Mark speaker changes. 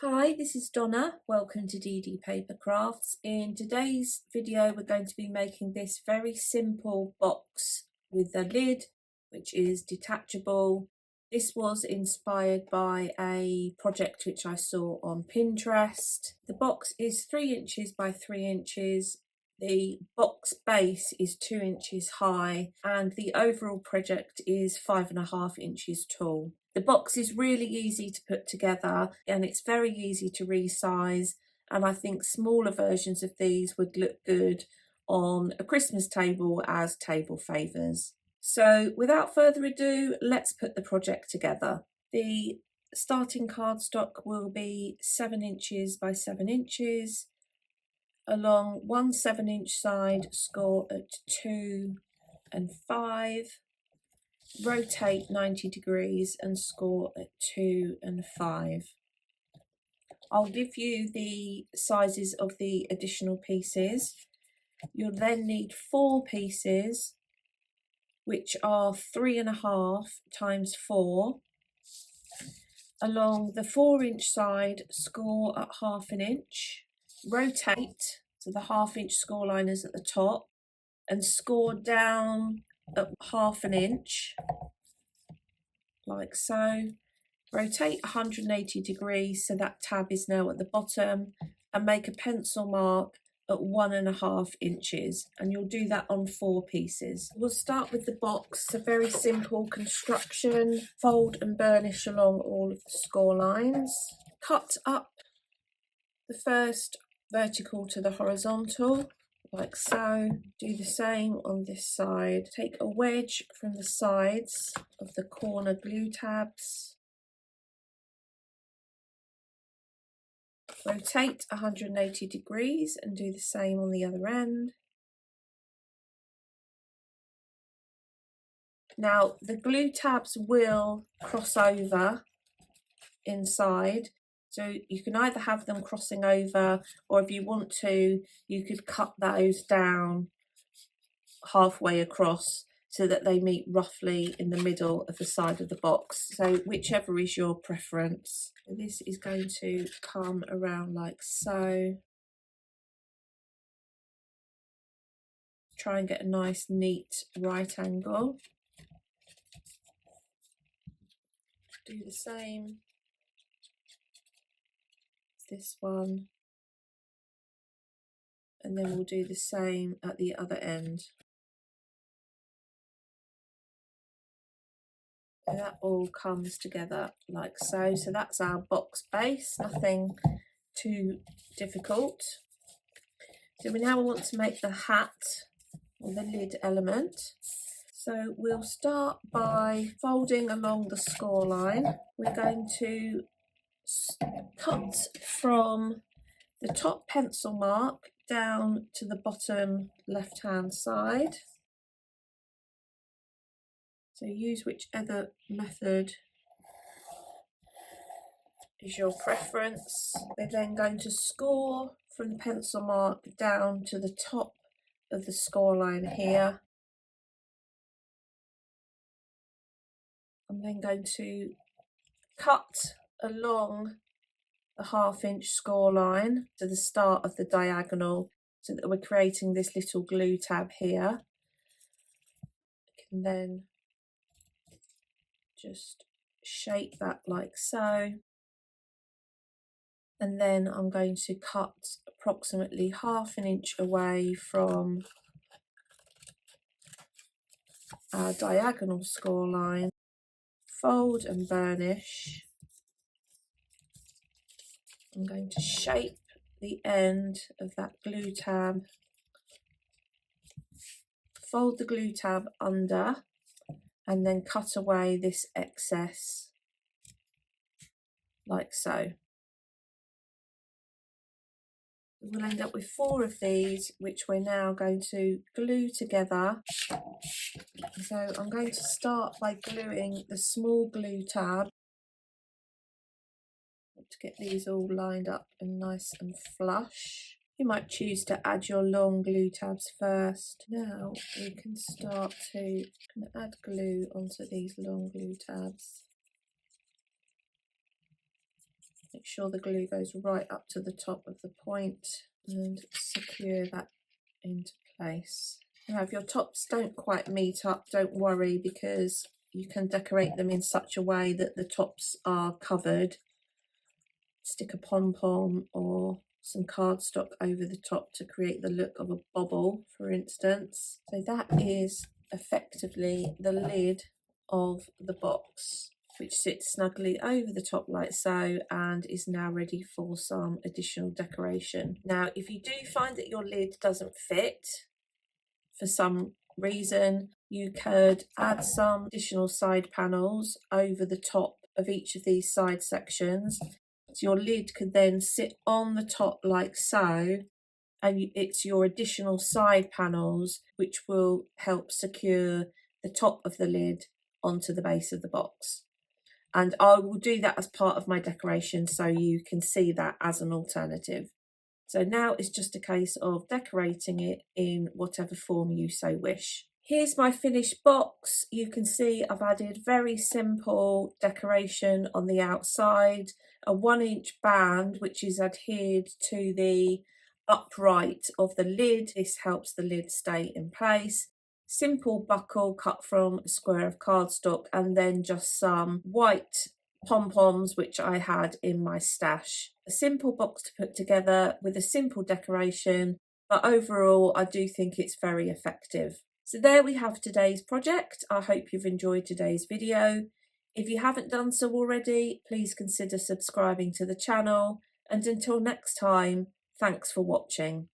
Speaker 1: Hi, this is Donna. Welcome to DD Paper Crafts. In today's video, we're going to be making this very simple box with a lid, which is detachable. This was inspired by a project which I saw on Pinterest. The box is 3 inches by 3 inches. The box base is 2 inches high and the overall project is 5.5 inches tall. The box is really easy to put together and it's very easy to resize, and I think smaller versions of these would look good on a Christmas table as table favours. So without further ado, let's put the project together. The starting cardstock will be 7 inches by 7 inches. Along one 7-inch side, score at 2 and 5. Rotate 90 degrees and score at 2 and 5. I'll give you the sizes of the additional pieces. You'll then need 4 pieces, which are 3.5 times 4. Along the 4-inch side, score at 1/2 inch. Rotate, so the 1/2 inch score line is at the top, and score down at 1/2 inch, like so. Rotate 180 degrees so that tab is now at the bottom, and make a pencil mark at 1.5 inches, and you'll do that on 4 pieces. We'll start with the box. It's a very simple construction. Fold and burnish along all of the score lines. Cut up the first vertical to the horizontal, like so. Do the same on this side. Take a wedge from the sides of the corner glue tabs. Rotate 180 degrees and do the same on the other end. Now the glue tabs will cross over inside, so you can either have them crossing over, or if you want to, you could cut those down halfway across so that they meet roughly in the middle of the side of the box. So whichever is your preference. This is going to come around like so. Try and get a nice neat right angle. Do the same. This one. And then we'll do the same at the other end. So that all comes together like so. So that's our box base, nothing too difficult. So we now want to make the hat or the lid element. So we'll start by folding along the score line. We're going to cut from the top pencil mark down to the bottom left hand side. So use whichever method is your preference. We're then going to score from the pencil mark down to the top of the score line here. I'm then going to cut along the 1/2 inch score line to the start of the diagonal, so that we're creating this little glue tab here. I can then just shape that like so, and then I'm going to cut approximately 1/2 inch away from our diagonal score line. Fold and burnish. I'm going to shape the end of that glue tab, fold the glue tab under, and then cut away this excess like so. We'll end up with 4 of these, which we're now going to glue together. So I'm going to start by gluing the small glue tab to get these all lined up and nice and flush. You might choose to add your long glue tabs first. Now we can start to add glue onto these long glue tabs. Make sure the glue goes right up to the top of the point and secure that into place. Now if your tops don't quite meet up, don't worry, because you can decorate them in such a way that the tops are covered. Stick a pom-pom or some cardstock over the top to create the look of a bobble, for instance. So that is effectively the lid of the box, which sits snugly over the top like so and is now ready for some additional decoration. Now if you do find that your lid doesn't fit for some reason, you could add some additional side panels over the top of each of these side sections. So your lid could then sit on the top like so, and it's your additional side panels which will help secure the top of the lid onto the base of the box. And I will do that as part of my decoration so you can see that as an alternative. So now it's just a case of decorating it in whatever form you so wish. Here's my finished box. You can see I've added very simple decoration on the outside, a 1-inch band which is adhered to the upright of the lid. This helps the lid stay in place. Simple buckle cut from a square of cardstock, and then just some white pom-poms which I had in my stash. A simple box to put together with a simple decoration, but overall I do think it's very effective. So there we have today's project. I hope you've enjoyed today's video. If you haven't done so already, please consider subscribing to the channel, and until next time, thanks for watching.